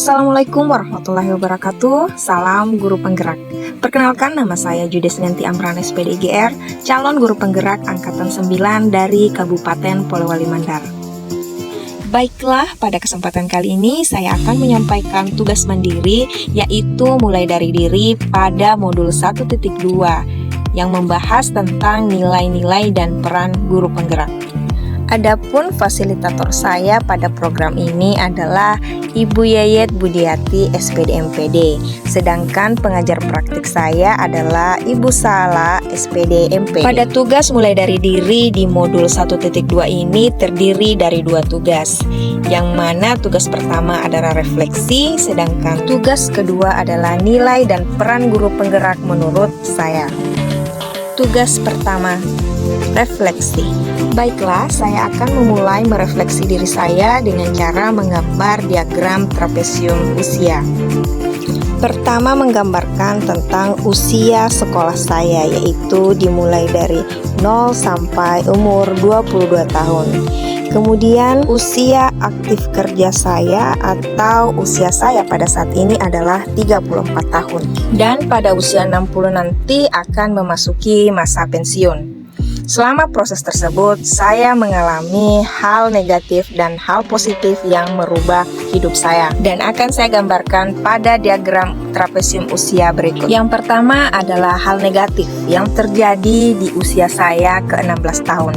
Assalamualaikum warahmatullahi wabarakatuh. Salam guru penggerak. Perkenalkan, nama saya Judesnyanti Amran SPD GR, calon guru penggerak angkatan 9 dari Kabupaten Polewali Mandar. Baiklah, pada kesempatan kali ini saya akan menyampaikan tugas mandiri, yaitu mulai dari diri pada modul 1.2 yang membahas tentang nilai-nilai dan peran guru penggerak. Adapun fasilitator saya pada program ini adalah Ibu Yayet Budiati SPD MPD. Sedangkan pengajar praktik saya adalah Ibu Sala SPD MPD. Pada tugas mulai dari diri di modul 1.2 ini terdiri dari 2 tugas. Yang mana tugas pertama adalah refleksi, sedangkan tugas kedua adalah nilai dan peran guru penggerak menurut saya. Tugas pertama, refleksi. Baiklah, saya akan memulai merefleksi diri saya dengan cara menggambar diagram trapesium usia. Pertama, menggambarkan tentang usia sekolah saya, yaitu dimulai dari 0 sampai umur 22 tahun. Kemudian usia aktif kerja saya atau usia saya pada saat ini adalah 34 tahun. Dan pada usia 60 nanti akan memasuki masa pensiun. Selama proses tersebut, saya mengalami hal negatif dan hal positif yang merubah hidup saya. Dan akan saya gambarkan pada diagram trapesium usia berikut. Yang pertama adalah hal negatif yang terjadi di usia saya ke-16 tahun.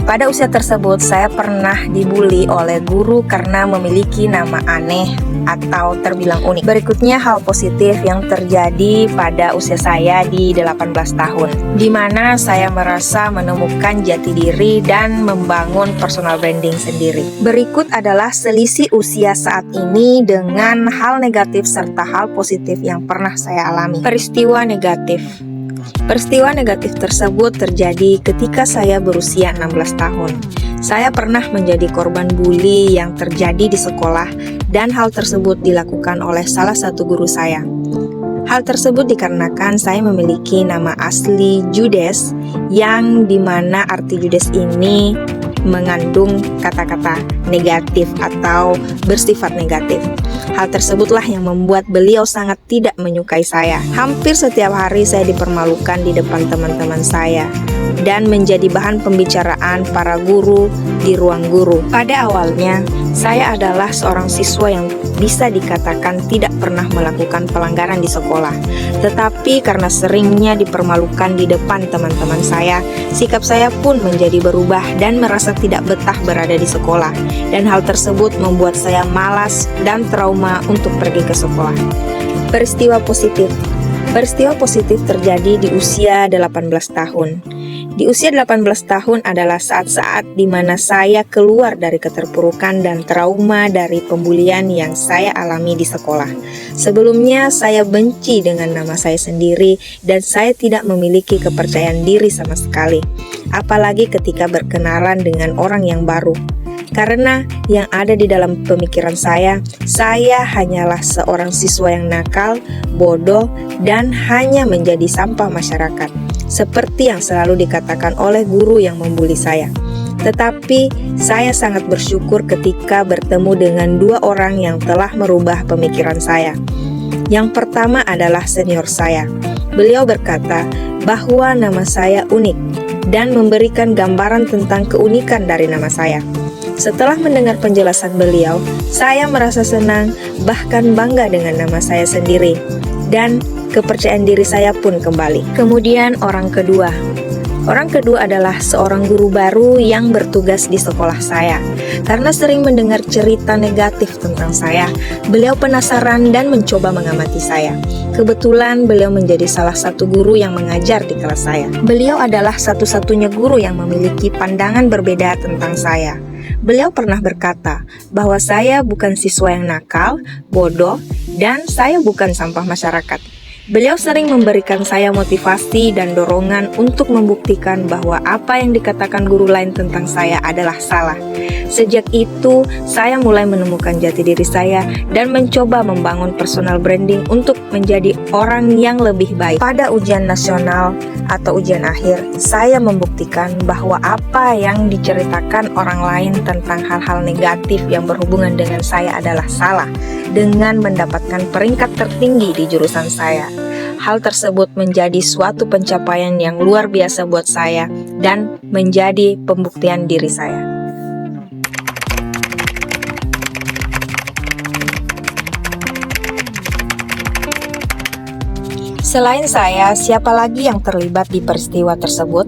Pada usia tersebut, saya pernah dibully oleh guru karena memiliki nama aneh atau terbilang unik. Berikutnya hal positif yang terjadi pada usia saya di 18 tahun, di mana saya merasa menemukan jati diri dan membangun personal branding sendiri. Berikut adalah selisih usia saat ini dengan hal negatif serta hal positif yang pernah saya alami. Peristiwa negatif. Peristiwa negatif tersebut terjadi ketika saya berusia 16 tahun. Saya pernah menjadi korban bully yang terjadi di sekolah dan hal tersebut dilakukan oleh salah satu guru saya. Hal tersebut dikarenakan saya memiliki nama asli Judes, yang dimana arti Judes ini mengandung kata-kata negatif atau bersifat negatif. Hal tersebutlah yang membuat beliau sangat tidak menyukai saya. Hampir setiap hari saya dipermalukan di depan teman-teman saya dan menjadi bahan pembicaraan para guru di ruang guru. Pada awalnya, saya adalah seorang siswa yang bisa dikatakan tidak pernah melakukan pelanggaran di sekolah. Tetapi karena seringnya dipermalukan di depan teman-teman saya, sikap saya pun menjadi berubah dan merasa tidak betah berada di sekolah. Dan hal tersebut membuat saya malas dan trauma untuk pergi ke sekolah. Peristiwa positif. Peristiwa positif terjadi di usia 18 tahun. Di usia 18 tahun adalah saat-saat di mana saya keluar dari keterpurukan dan trauma dari pembulian yang saya alami di sekolah. Sebelumnya saya benci dengan nama saya sendiri dan saya tidak memiliki kepercayaan diri sama sekali. Apalagi ketika berkenalan dengan orang yang baru. Karena yang ada di dalam pemikiran saya hanyalah seorang siswa yang nakal, bodoh, dan hanya menjadi sampah masyarakat. Seperti yang selalu dikatakan oleh guru yang membuli saya. Tetapi saya sangat bersyukur ketika bertemu dengan 2 orang yang telah merubah pemikiran saya. Yang pertama adalah senior saya. Beliau berkata bahwa nama saya unik dan memberikan gambaran tentang keunikan dari nama saya. Setelah mendengar penjelasan beliau, saya merasa senang bahkan bangga dengan nama saya sendiri. Dan kepercayaan diri saya pun kembali. Kemudian orang kedua. Orang kedua adalah seorang guru baru yang bertugas di sekolah saya. Karena sering mendengar cerita negatif tentang saya, beliau penasaran dan mencoba mengamati saya. Kebetulan beliau menjadi salah satu guru yang mengajar di kelas saya. Beliau adalah satu-satunya guru yang memiliki pandangan berbeda tentang saya. Beliau pernah berkata bahwa saya bukan siswa yang nakal, bodoh, dan saya bukan sampah masyarakat. Beliau sering memberikan saya motivasi dan dorongan untuk membuktikan bahwa apa yang dikatakan guru lain tentang saya adalah salah. Sejak itu, saya mulai menemukan jati diri saya dan mencoba membangun personal branding untuk menjadi orang yang lebih baik. Pada ujian nasional atau ujian akhir, saya membuktikan bahwa apa yang diceritakan orang lain tentang hal-hal negatif yang berhubungan dengan saya adalah salah, dengan mendapatkan peringkat tertinggi di jurusan saya. Hal tersebut menjadi suatu pencapaian yang luar biasa buat saya dan menjadi pembuktian diri saya. Selain saya, siapa lagi yang terlibat di peristiwa tersebut?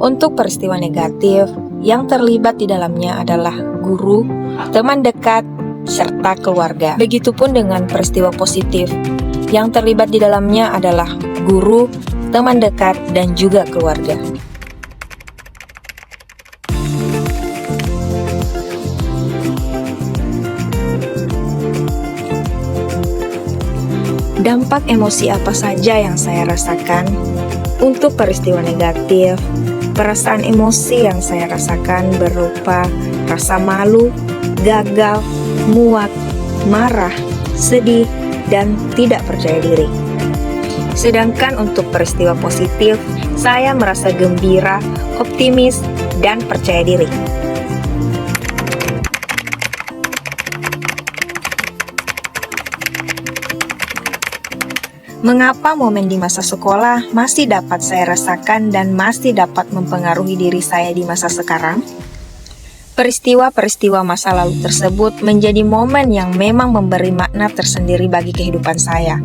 Untuk peristiwa negatif, yang terlibat di dalamnya adalah guru, teman dekat, serta keluarga. Begitupun dengan peristiwa positif, yang terlibat di dalamnya adalah guru, teman dekat, dan juga keluarga. Dampak emosi apa saja yang saya rasakan? Untuk peristiwa negatif, perasaan emosi yang saya rasakan berupa rasa malu, gagal, muak, marah, sedih, dan tidak percaya diri. Sedangkan untuk peristiwa positif, saya merasa gembira, optimis, dan percaya diri. Mengapa momen di masa sekolah masih dapat saya rasakan dan masih dapat mempengaruhi diri saya di masa sekarang? Peristiwa-peristiwa masa lalu tersebut menjadi momen yang memang memberi makna tersendiri bagi kehidupan saya.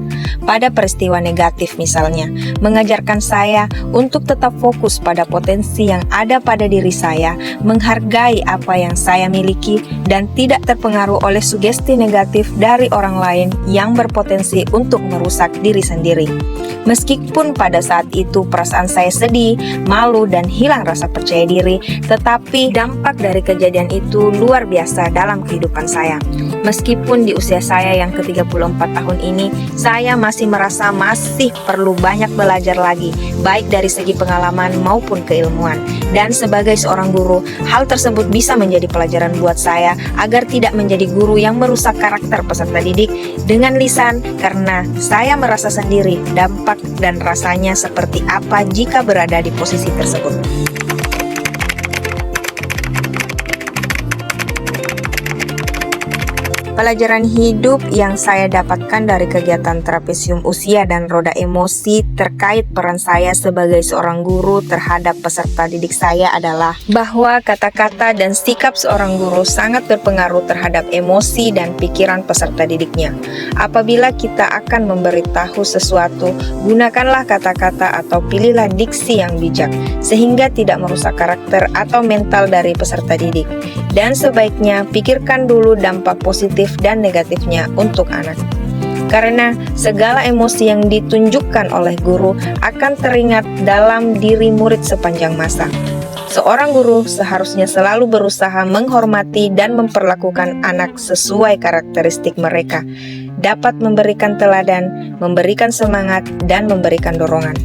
Pada peristiwa negatif misalnya, mengajarkan saya untuk tetap fokus pada potensi yang ada pada diri saya, menghargai apa yang saya miliki, dan tidak terpengaruh oleh sugesti negatif dari orang lain yang berpotensi untuk merusak diri sendiri. Meskipun pada saat itu perasaan saya sedih, malu, dan hilang rasa percaya diri, tetapi dampak dari kejadian itu luar biasa dalam kehidupan saya. Meskipun di usia saya yang ke-34 tahun ini, saya masih merasa masih perlu banyak belajar lagi, baik dari segi pengalaman maupun keilmuan. Dan sebagai seorang guru, hal tersebut bisa menjadi pelajaran buat saya agar tidak menjadi guru yang merusak karakter peserta didik dengan lisan, karena saya merasa sendiri dampak dan rasanya seperti apa jika berada di posisi tersebut. Pelajaran hidup yang saya dapatkan dari kegiatan trapesium usia dan roda emosi terkait peran saya sebagai seorang guru terhadap peserta didik saya adalah bahwa kata-kata dan sikap seorang guru sangat berpengaruh terhadap emosi dan pikiran peserta didiknya. Apabila kita akan memberitahu sesuatu, gunakanlah kata-kata atau pilihlah diksi yang bijak, sehingga tidak merusak karakter atau mental dari peserta didik. Dan sebaiknya pikirkan dulu dampak positif dan negatifnya untuk anak. Karena segala emosi yang ditunjukkan oleh guru akan teringat dalam diri murid sepanjang masa. Seorang guru seharusnya selalu berusaha menghormati dan memperlakukan anak sesuai karakteristik mereka, dapat memberikan teladan, memberikan semangat, dan memberikan dorongan.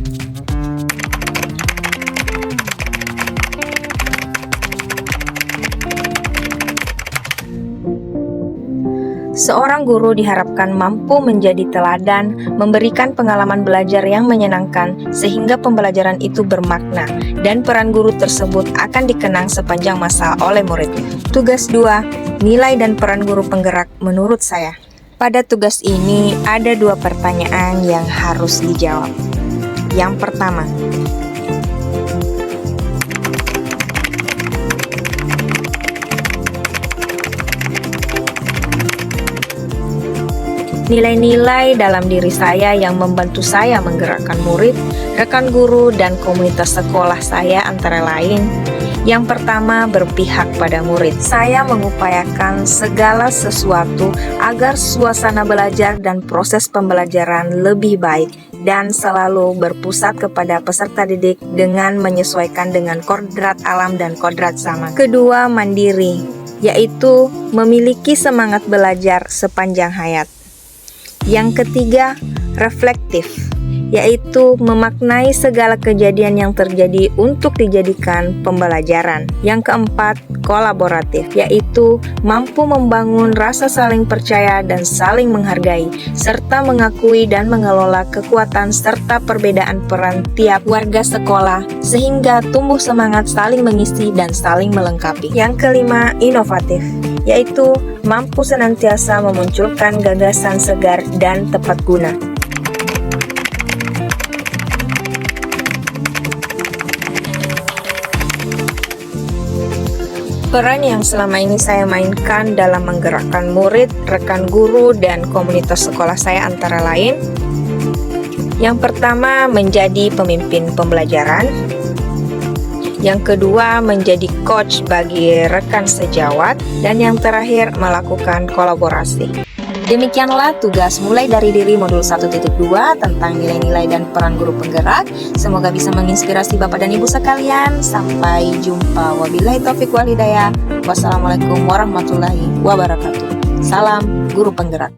Seorang guru diharapkan mampu menjadi teladan, memberikan pengalaman belajar yang menyenangkan sehingga pembelajaran itu bermakna dan peran guru tersebut akan dikenang sepanjang masa oleh muridnya. Tugas 2, nilai dan peran guru penggerak menurut saya. Pada tugas ini ada 2 pertanyaan yang harus dijawab. Yang pertama, nilai-nilai dalam diri saya yang membantu saya menggerakkan murid, rekan guru, dan komunitas sekolah saya antara lain. Yang pertama, berpihak pada murid. Saya mengupayakan segala sesuatu agar suasana belajar dan proses pembelajaran lebih baik dan selalu berpusat kepada peserta didik dengan menyesuaikan dengan kodrat alam dan kodrat zaman. Kedua, mandiri, yaitu memiliki semangat belajar sepanjang hayat. Yang ketiga, reflektif, yaitu memaknai segala kejadian yang terjadi untuk dijadikan pembelajaran. Yang keempat, kolaboratif, yaitu mampu membangun rasa saling percaya dan saling menghargai, serta mengakui dan mengelola kekuatan serta perbedaan peran tiap warga sekolah, sehingga tumbuh semangat saling mengisi dan saling melengkapi. Yang kelima, inovatif, yaitu mampu senantiasa memunculkan gagasan segar dan tepat guna. Peran yang selama ini saya mainkan dalam menggerakkan murid, rekan guru, dan komunitas sekolah saya antara lain: yang pertama, menjadi pemimpin pembelajaran. Yang kedua, menjadi coach bagi rekan sejawat. Dan yang terakhir, melakukan kolaborasi. Demikianlah tugas mulai dari diri modul 1.2 tentang nilai-nilai dan peran guru penggerak. Semoga bisa menginspirasi Bapak dan Ibu sekalian. Sampai jumpa. Wabillahi taufiq wal hidayah. Wassalamualaikum warahmatullahi wabarakatuh. Salam guru penggerak.